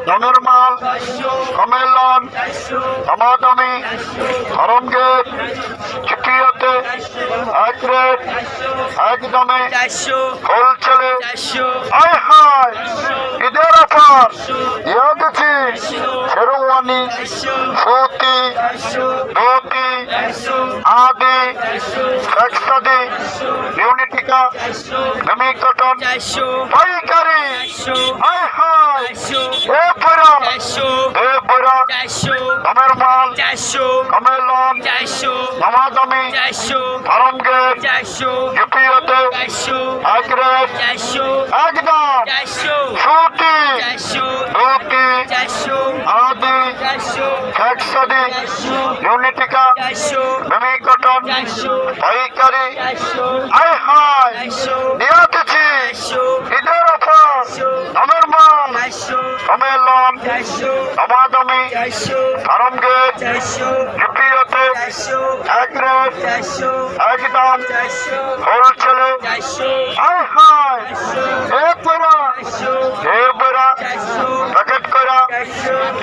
দামের মাল সম্মেলন সমাগমী ধরমগেট চিকিয়তে এক রেট একদমে হোলসেলে আয় হায় ঈদের অফার দিয়া গেছি শেরওয়ানি সুতি ধুতি আদি ফ্যাক্সাদি ইউনিটিকা সেমি কটন পাইকারি আয় হায় এ পরা দামের মাল সম্মেলন সমাগমী ধরমগেট চিকিয়তে এক রেট একদম সুতি ধুতি আদি ফ্যাক্সাদি ইউনিটিকা সেমি কটন পাইকারি আয় হায় দিয়া দিচ্ছি ঈদের অফার দামের মাল সম্মেলন সমাগমী ধরমগেট চিকিয়তে এক রেট একদম হোলসেলে আয় হায় এ বড়া প্যাকেট করা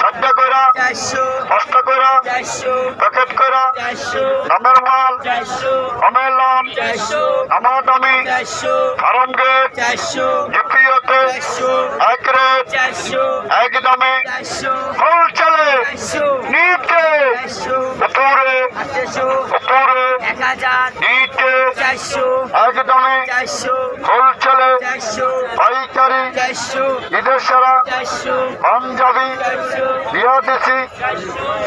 14 করা 8 করা প্যাকেট করা দামের মাল সম্মেলন সমাগমী ধরমগেট চিকিয়তে এক রেট একদমে হোলসেলে নিচে উপরে নিচে একদমে হোলসেলে পাইকারি ঈদের সারা পাঞ্জাবি দিয়া দিছি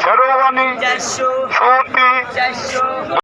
শেরওয়ানি সুতি